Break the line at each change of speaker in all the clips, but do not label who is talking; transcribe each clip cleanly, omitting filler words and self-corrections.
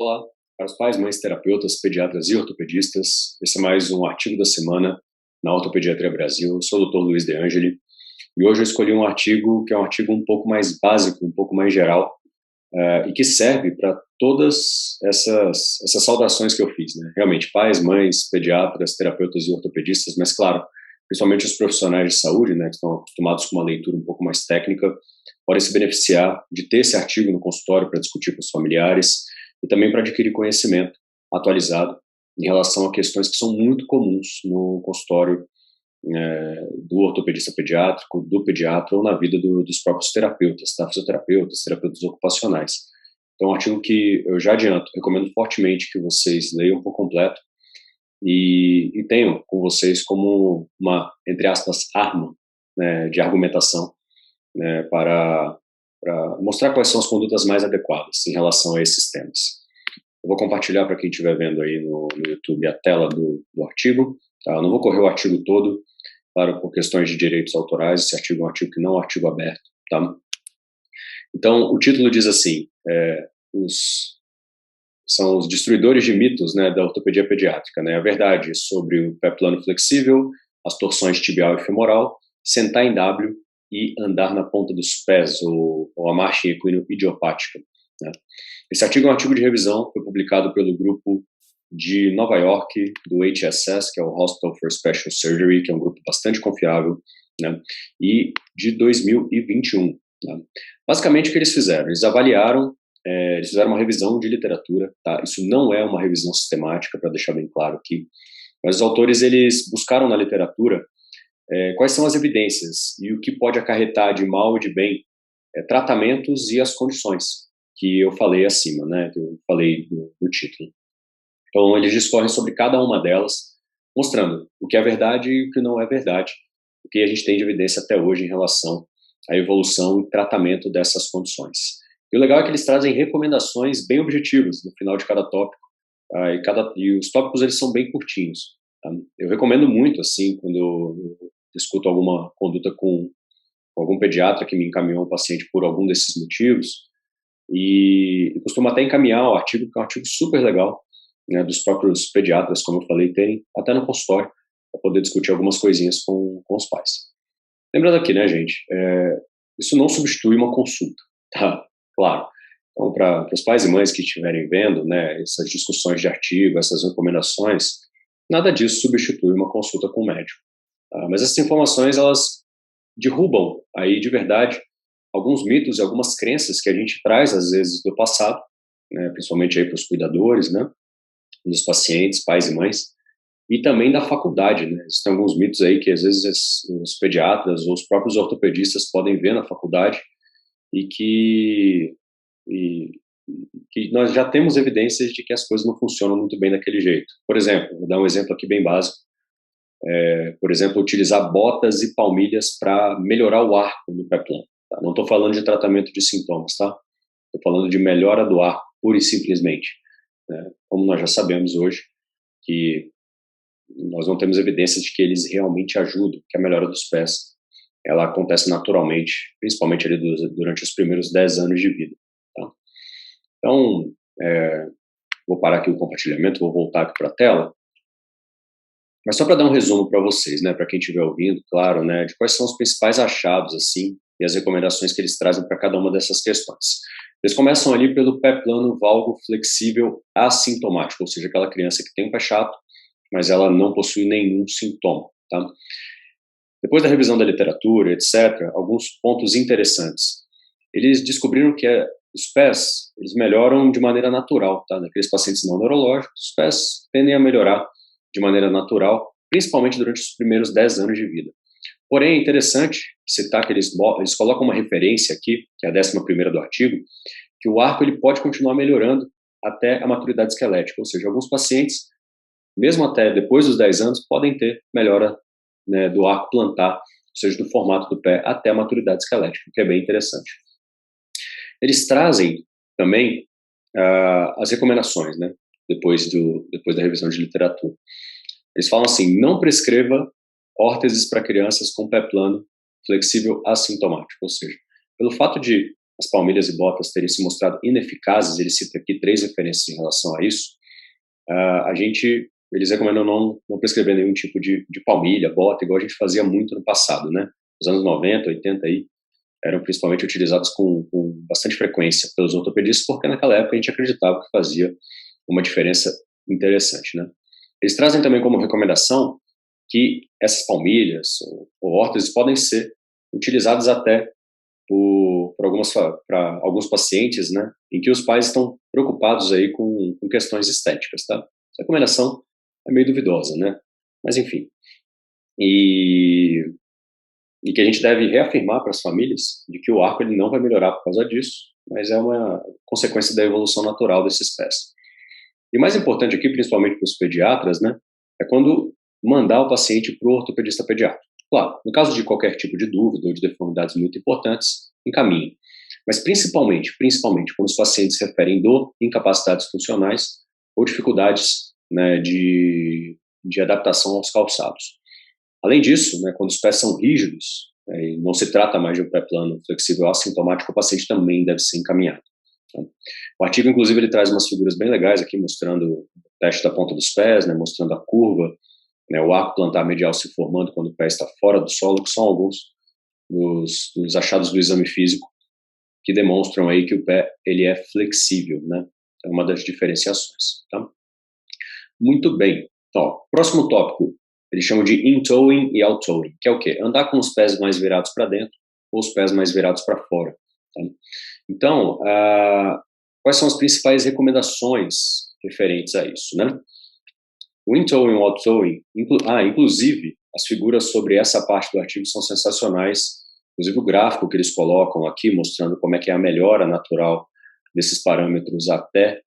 Olá, para os pais, mães, terapeutas, pediatras e ortopedistas, esse é mais um artigo da semana na Ortopediatria Brasil. Eu sou o Dr. Luiz De Angeli e hoje eu escolhi um artigo que é um artigo um pouco mais básico, um pouco mais geral, e que serve para todas essas saudações que eu fiz, né? Realmente, pais, mães, pediatras, terapeutas e ortopedistas, mas claro, principalmente os profissionais de saúde, né, que estão acostumados com uma leitura um pouco mais técnica, podem se beneficiar de ter esse artigo no consultório para discutir com os familiares e também para adquirir conhecimento atualizado em relação a questões que são muito comuns no consultório do ortopedista pediátrico, do pediatra ou na vida dos próprios terapeutas, tá? Fisioterapeutas, terapeutas ocupacionais. Então, é um artigo que eu já adianto, recomendo fortemente que vocês leiam por completo e tenham com vocês como uma, entre aspas, arma, né, de argumentação, né, para mostrar quais são as condutas mais adequadas em relação a esses temas. Eu vou compartilhar para quem estiver vendo aí no YouTube a tela do artigo. Tá? Eu não vou correr o artigo todo, claro, por questões de direitos autorais. Esse artigo é um artigo que não é um artigo aberto. Tá? Então, o título diz assim, são os destruidores de mitos, né, da ortopedia pediátrica. Né? A verdade sobre o pé plano flexível, as torções tibial e femoral, sentar em W e andar na ponta dos pés, ou a marcha em equino idiopática. Né? Esse artigo é um artigo de revisão, foi publicado pelo grupo de Nova York, do HSS, que é o Hospital for Special Surgery, que é um grupo bastante confiável, né? E de 2021. Né? Basicamente, o que eles fizeram? Eles avaliaram, eles fizeram uma revisão de literatura, tá? Isso não é uma revisão sistemática, para deixar bem claro aqui, mas os autores, eles buscaram na literatura quais são as evidências e o que pode acarretar de mal e de bem tratamentos e as condições que eu falei acima, né, que eu falei no título. Então, eles discorrem sobre cada uma delas, mostrando o que é verdade e o que não é verdade, o que a gente tem de evidência até hoje em relação à evolução e tratamento dessas condições. E o legal é que eles trazem recomendações bem objetivas no final de cada tópico, e os tópicos, eles são bem curtinhos. Tá? Eu recomendo muito, assim, quando eu discuto alguma conduta com algum pediatra que me encaminhou um paciente por algum desses motivos, e costumo até encaminhar o artigo, que é um artigo super legal, né, dos próprios pediatras, como eu falei, tem até no consultório, para poder discutir algumas coisinhas com os pais. Lembrando aqui, né, gente, isso não substitui uma consulta, tá? Claro. Então, para os pais e mães que estiverem vendo, né, essas discussões de artigo, essas recomendações, nada disso substitui uma consulta com o médico. Tá? Mas essas informações, elas derrubam aí de verdade alguns mitos e algumas crenças que a gente traz às vezes do passado, né, principalmente aí para os cuidadores, né, dos pacientes, pais e mães, e também da faculdade, né. Existem alguns mitos aí que às vezes os pediatras ou os próprios ortopedistas podem ver na faculdade e e, que nós já temos evidências de que as coisas não funcionam muito bem daquele jeito. Por exemplo, vou dar um exemplo aqui bem básico. Por exemplo, utilizar botas e palmilhas para melhorar o arco no pé plano. Tá? Não estou falando de tratamento de sintomas, tá? Estou falando de melhora do arco, pura e simplesmente. Né? Como nós já sabemos hoje, que nós não temos evidências de que eles realmente ajudam, que a melhora dos pés, ela acontece naturalmente, principalmente ali durante os primeiros 10 anos de vida. Tá? Então, vou parar aqui o compartilhamento, vou voltar aqui para a tela. Mas só para dar um resumo para vocês, né, para quem estiver ouvindo, claro, né, de quais são os principais achados, assim, e as recomendações que eles trazem para cada uma dessas questões. Eles começam ali pelo pé plano valgo flexível assintomático, ou seja, aquela criança que tem um pé chato, mas ela não possui nenhum sintoma, tá? Depois da revisão da literatura, etc., alguns pontos interessantes. Eles descobriram que os pés, eles melhoram de maneira natural, tá? Naqueles pacientes não neurológicos, os pés tendem a melhorar de maneira natural, principalmente durante os primeiros 10 anos de vida. Porém, é interessante citar que eles colocam uma referência aqui, que é a 11ª do artigo, que o arco ele pode continuar melhorando até a maturidade esquelética, ou seja, alguns pacientes, mesmo até depois dos 10 anos, podem ter melhora, né, do arco plantar, ou seja, do formato do pé até a maturidade esquelética, o que é bem interessante. Eles trazem também as recomendações, né, depois da revisão de literatura. Eles falam assim, não prescreva órteses para crianças com pé plano flexível assintomático, ou seja, pelo fato de as palmilhas e botas terem se mostrado ineficazes, ele cita aqui 3 referências em relação a isso, eles recomendam não prescrever nenhum tipo de palmilha, bota, igual a gente fazia muito no passado, né? Nos anos 90, 80 aí, eram principalmente utilizados com bastante frequência pelos ortopedistas, porque naquela época a gente acreditava que fazia uma diferença interessante, né? Eles trazem também como recomendação que essas palmilhas ou órteses podem ser utilizadas até para alguns pacientes, né, em que os pais estão preocupados aí com questões estéticas, tá? Essa recomendação é meio duvidosa, né? Mas enfim. E que a gente deve reafirmar para as famílias de que o arco ele não vai melhorar por causa disso, mas é uma consequência da evolução natural desses pés. E o mais importante aqui, principalmente para os pediatras, né, é quando mandar o paciente para o ortopedista pediatra. Claro, no caso de qualquer tipo de dúvida ou de deformidades muito importantes, encaminhe. Mas principalmente quando os pacientes se referem dor, incapacidades funcionais ou dificuldades, né, de adaptação aos calçados. Além disso, né, quando os pés são rígidos, e não se trata mais de um pré-plano flexível assintomático, o paciente também deve ser encaminhado. Tá? O artigo, inclusive, ele traz umas figuras bem legais aqui, mostrando o teste da ponta dos pés, né, mostrando a curva, né, o arco plantar medial se formando quando o pé está fora do solo, que são alguns dos achados do exame físico que demonstram aí que o pé ele é flexível, né? É uma das diferenciações, tá? Muito bem. Então, próximo tópico, eles chamam de in-toeing e out-toeing, que é o quê? Andar com os pés mais virados para dentro ou os pés mais virados para fora. Tá? Então, quais são as principais recomendações referentes a isso, né? O in-toeing e o out-toeing, inclusive, as figuras sobre essa parte do artigo são sensacionais, inclusive o gráfico que eles colocam aqui, mostrando como é que é a melhora natural desses parâmetros até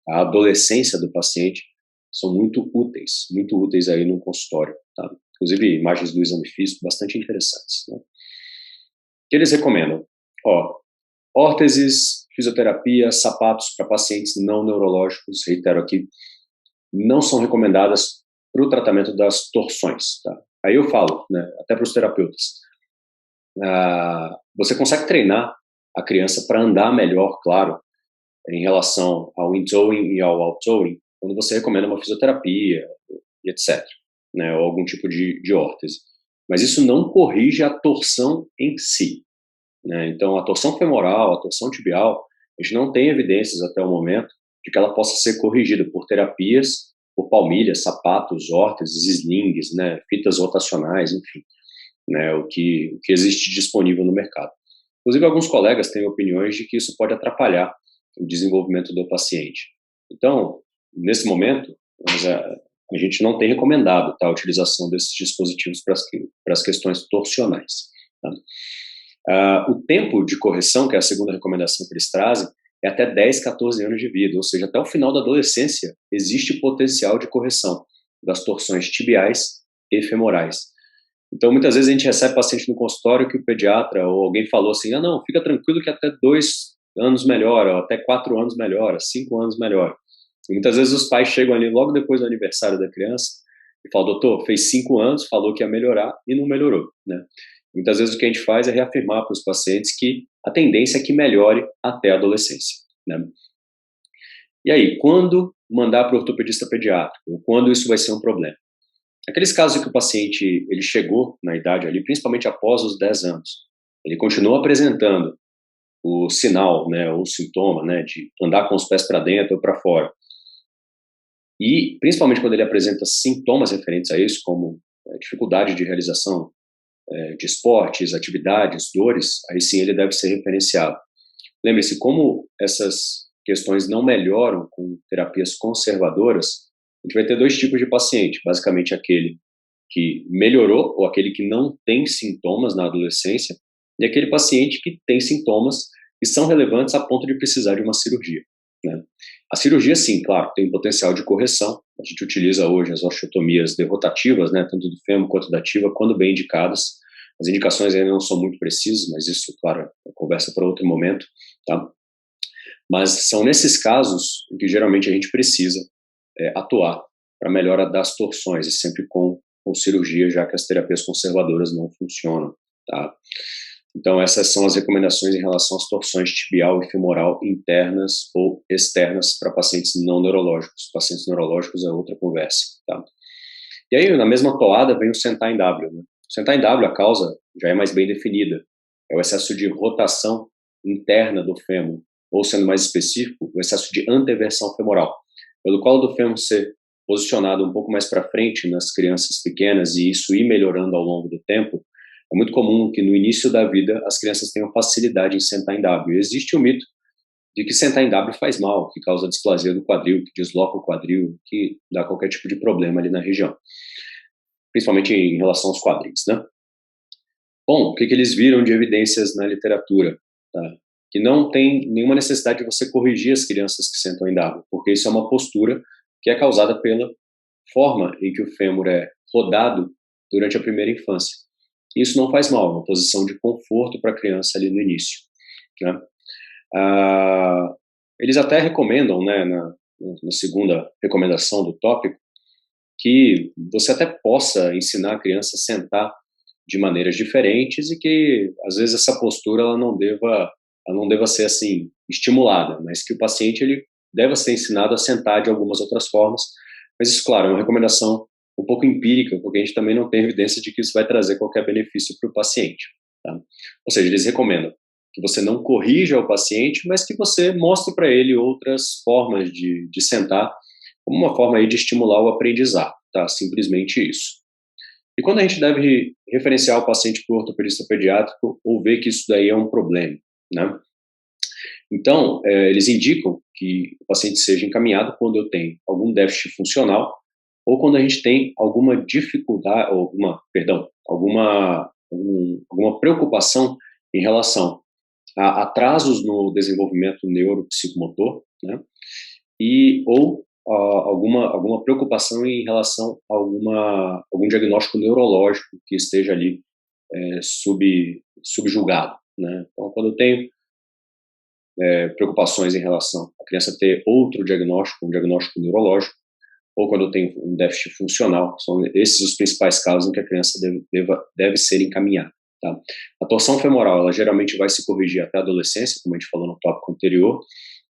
a adolescência do paciente, são muito úteis aí no consultório, tá? Inclusive imagens do exame físico bastante interessantes, né? Que eles recomendam, órteses, fisioterapia, sapatos para pacientes não neurológicos, reitero aqui, não são recomendadas para o tratamento das torções, tá? Aí eu falo, né, até para os terapeutas, você consegue treinar a criança para andar melhor, claro, em relação ao in-toeing e ao out-toeing, quando você recomenda uma fisioterapia e etc, né, ou algum tipo de órtese. Mas isso não corrige a torção em si, né? Então, a torção femoral, a torção tibial, a gente não tem evidências até o momento de que ela possa ser corrigida por terapias, por palmilhas, sapatos, órteses, slings, né, fitas rotacionais, enfim, né, o que existe disponível no mercado. Inclusive, alguns colegas têm opiniões de que isso pode atrapalhar o desenvolvimento do paciente. Então, nesse momento, a gente não tem recomendado, tá, a utilização desses dispositivos para as questões torsionais. Tá? O tempo de correção, que é a segunda recomendação que eles trazem, é até 10, 14 anos de vida, ou seja, até o final da adolescência existe potencial de correção das torções tibiais e femorais. Então, muitas vezes a gente recebe paciente no consultório que o pediatra ou alguém falou assim, não, fica tranquilo que até 2 anos melhora, ou até 4 anos melhora, 5 anos melhora. E muitas vezes os pais chegam ali logo depois do aniversário da criança e falam, doutor, fez 5 anos, falou que ia melhorar e não melhorou, né? Muitas vezes o que a gente faz é reafirmar para os pacientes que a tendência é que melhore até a adolescência, né? E aí, quando mandar para o ortopedista pediátrico? Quando isso vai ser um problema? Aqueles casos em que o paciente ele chegou na idade ali, principalmente após os 10 anos, ele continua apresentando o sinal, né, ou o sintoma, né, de andar com os pés para dentro ou para fora. E, principalmente quando ele apresenta sintomas referentes a isso, como dificuldade de realização de esportes, atividades, dores, aí sim ele deve ser referenciado. Lembre-se, como essas questões não melhoram com terapias conservadoras, a gente vai ter 2 tipos de paciente, basicamente aquele que melhorou ou aquele que não tem sintomas na adolescência e aquele paciente que tem sintomas que são relevantes a ponto de precisar de uma cirurgia, né? A cirurgia, sim, claro, tem potencial de correção. A gente utiliza hoje as osteotomias derrotativas, né, tanto do fêmur quanto da tíbia, quando bem indicadas. As indicações ainda não são muito precisas, mas isso, claro, é conversa para outro momento, tá? Mas são nesses casos em que geralmente a gente precisa atuar para melhora das torções, e sempre com cirurgia, já que as terapias conservadoras não funcionam, tá? Então, essas são as recomendações em relação às torções tibial e femoral internas ou externas para pacientes não neurológicos. Pacientes neurológicos é outra conversa, tá? E aí, na mesma toada, vem o sentar em W, né? O sentar em W, a causa já é mais bem definida. É o excesso de rotação interna do fêmur, ou sendo mais específico, o excesso de anteversão femoral, pelo colo do fêmur ser posicionado um pouco mais para frente nas crianças pequenas e isso ir melhorando ao longo do tempo. É muito comum que no início da vida as crianças tenham facilidade em sentar em W. Existe o mito de que sentar em W faz mal, que causa displasia do quadril, que desloca o quadril, que dá qualquer tipo de problema ali na região, principalmente em relação aos quadris, né? Bom, o que eles viram de evidências na literatura? Tá? Que não tem nenhuma necessidade de você corrigir as crianças que sentam em W, porque isso é uma postura que é causada pela forma em que o fêmur é rodado durante a primeira infância. Isso não faz mal, é uma posição de conforto para a criança ali no início, né? Eles até recomendam, né, na segunda recomendação do tópico, que você até possa ensinar a criança a sentar de maneiras diferentes e que, às vezes, essa postura ela não deva ser, assim, estimulada, mas que o paciente ele deva ser ensinado a sentar de algumas outras formas. Mas isso, claro, é uma recomendação um pouco empírica, porque a gente também não tem evidência de que isso vai trazer qualquer benefício para o paciente, tá? Ou seja, eles recomendam que você não corrija o paciente, mas que você mostre para ele outras formas de sentar, como uma forma aí de estimular o aprendizado, tá? Simplesmente isso. E quando a gente deve referenciar o paciente para o ortopedista pediátrico ou ver que isso daí é um problema, né? Então, eles indicam que o paciente seja encaminhado quando eu tenho algum déficit funcional ou quando a gente tem alguma dificuldade, alguma preocupação em relação a atrasos no desenvolvimento neuropsicomotor, né? Ou alguma preocupação em relação a algum diagnóstico neurológico que esteja ali subjugado, né? Então, quando eu tenho preocupações em relação à criança ter outro diagnóstico, um diagnóstico neurológico, ou quando eu tenho um déficit funcional, são esses os principais casos em que a criança deve ser encaminhada, tá? A torção femoral, ela geralmente vai se corrigir até a adolescência, como a gente falou no tópico anterior,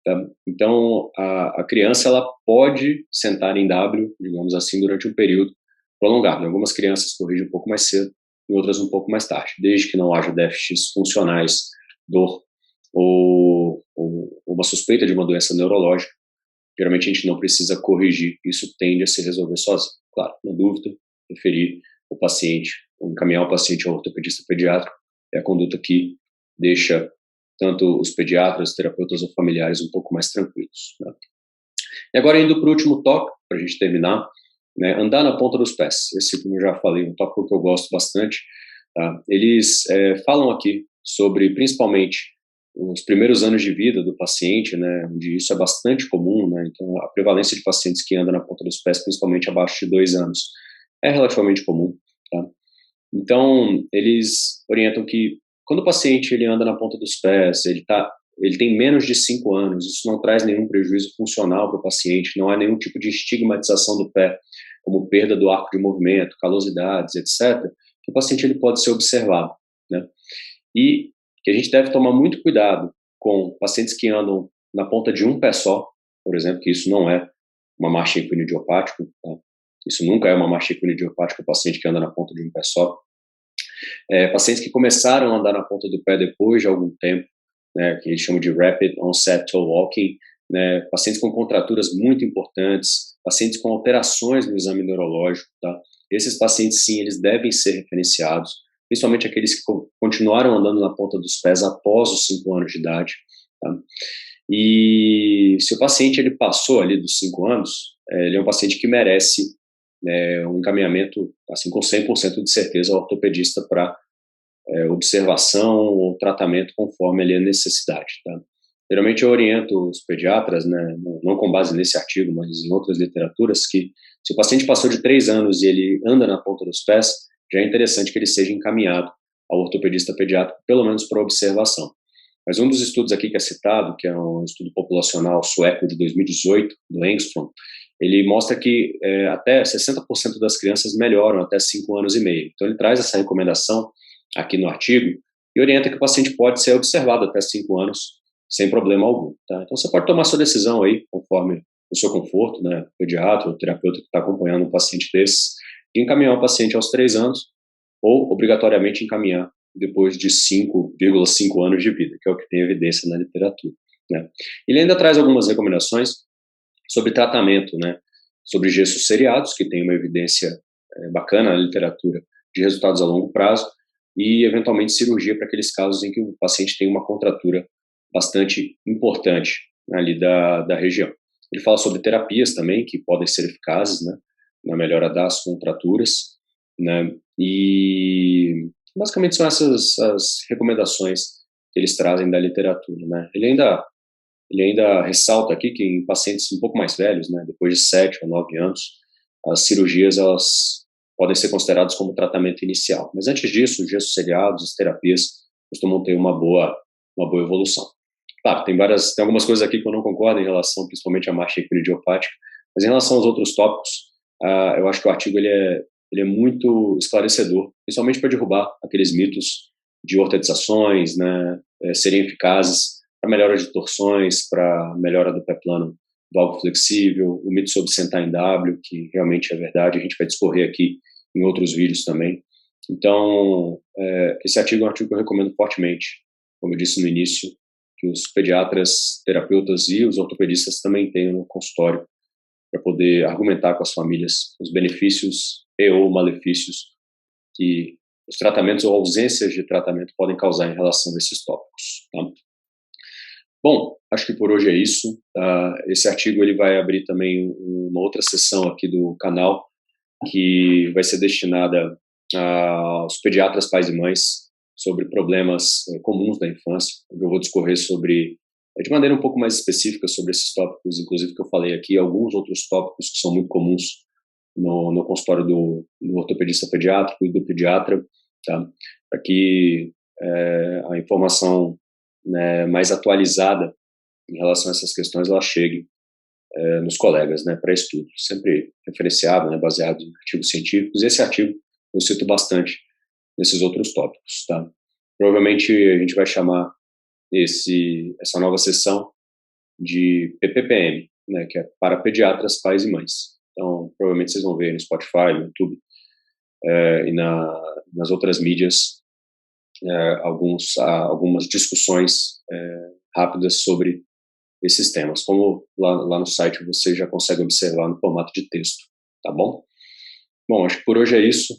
tá? Então, a criança, ela pode sentar em W, digamos assim, durante um período prolongado. Em algumas crianças corrige um pouco mais cedo, em outras um pouco mais tarde, desde que não haja déficits funcionais, dor ou uma suspeita de uma doença neurológica. Geralmente a gente não precisa corrigir, isso tende a se resolver sozinho. Claro, na dúvida, referir o paciente, ou encaminhar o paciente ao ortopedista pediátrico, é a conduta que deixa tanto os pediatras, terapeutas ou familiares um pouco mais tranquilos, né? E agora indo para o último tópico, para a gente terminar, né, andar na ponta dos pés. Esse, como eu já falei, é um tópico que eu gosto bastante, tá? Eles falam aqui sobre, principalmente, os primeiros anos de vida do paciente, né, onde isso é bastante comum, né, então a prevalência de pacientes que andam na ponta dos pés, principalmente abaixo de 2 anos, é relativamente comum, tá? Então, eles orientam que quando o paciente ele anda na ponta dos pés, ele tem menos de 5 anos, isso não traz nenhum prejuízo funcional para o paciente, não há nenhum tipo de estigmatização do pé, como perda do arco de movimento, calosidades, etc., que o paciente ele pode ser observado, né? E que a gente deve tomar muito cuidado com pacientes que andam na ponta de um pé só, por exemplo, que isso não é uma marcha equinoidiopática, tá? Isso nunca é uma marcha equinoidiopática, o paciente que anda na ponta de um pé só. Pacientes que começaram a andar na ponta do pé depois de algum tempo, né, que eles chamam de Rapid Onset Toe Walking, né, pacientes com contraturas muito importantes, pacientes com alterações no exame neurológico, tá? Esses pacientes, sim, eles devem ser referenciados, principalmente aqueles que continuaram andando na ponta dos pés após os 5 anos de idade, tá? E se o paciente ele passou ali dos 5 anos, ele é um paciente que merece um encaminhamento assim, com 100% de certeza ao ortopedista para observação ou tratamento conforme ali a necessidade, tá? Geralmente eu oriento os pediatras, né, não com base nesse artigo, mas em outras literaturas, que se o paciente passou de 3 anos e ele anda na ponta dos pés, já é interessante que ele seja encaminhado ao ortopedista pediátrico, pelo menos para observação. Mas um dos estudos aqui que é citado, que é um estudo populacional sueco de 2018, do Engström, ele mostra que até 60% das crianças melhoram até 5 anos e meio. Então ele traz essa recomendação aqui no artigo, e orienta que o paciente pode ser observado até 5 anos sem problema algum. Tá? Então, você pode tomar sua decisão aí, conforme o seu conforto, né, o pediatra, o terapeuta que está acompanhando um paciente desses, de encaminhar o paciente aos 3 anos, ou obrigatoriamente encaminhar depois de 5,5 anos de vida, que é o que tem evidência na literatura. Né? Ele ainda traz algumas recomendações sobre tratamento, né, sobre gestos seriados, que tem uma evidência bacana na literatura de resultados a longo prazo, e eventualmente cirurgia para aqueles casos em que o paciente tem uma contratura bastante importante, né, ali da região. Ele fala sobre terapias também, que podem ser eficazes, né, na melhora das contraturas, né, e basicamente são essas as recomendações que eles trazem da literatura, né. Ele ainda ressalta aqui que em pacientes um pouco mais velhos, né, depois de 7 ou 9 anos, as cirurgias elas podem ser consideradas como tratamento inicial. Mas antes disso, os gestos seriados, as terapias costumam ter uma boa evolução. Claro, tem algumas coisas aqui que eu não concordo em relação, principalmente à marcha equilidiopática, mas em relação aos outros tópicos, eu acho que o artigo ele é muito esclarecedor, principalmente para derrubar aqueles mitos de ortetizações, né, serem eficazes para melhora de torções, para melhora do pé plano valgo flexível, o mito sobre sentar em W, que realmente é verdade, a gente vai discorrer aqui em outros vídeos também. Então, esse artigo é um artigo que eu recomendo fortemente, como eu disse no início, que os pediatras, terapeutas e os ortopedistas também tenham no consultório, para poder argumentar com as famílias os benefícios e ou malefícios que os tratamentos ou ausências de tratamento podem causar em relação a esses tópicos. Tá? Bom, acho que por hoje é isso. Esse artigo ele vai abrir também uma outra sessão aqui do canal, que vai ser destinada aos pediatras, pais e mães, sobre problemas comuns da infância. Eu vou discorrer sobre, de maneira um pouco mais específica, sobre esses tópicos, inclusive que eu falei aqui, alguns outros tópicos que são muito comuns no consultório do ortopedista pediátrico e do pediatra, tá? Para que a informação, né, mais atualizada em relação a essas questões ela chegue nos colegas, né, para estudo, sempre referenciado, né, baseado em artigos científicos. E esse artigo eu cito bastante nesses outros tópicos, tá? Provavelmente a gente vai chamar essa nova sessão de PPPM, né, que é para pediatras, pais e mães. Então, provavelmente vocês vão ver no Spotify, no YouTube e nas outras mídias algumas discussões rápidas sobre esses temas, como lá no site você já consegue observar no formato de texto, tá bom? Bom, acho que por hoje é isso.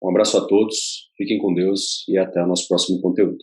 Um abraço a todos, fiquem com Deus e até o nosso próximo conteúdo.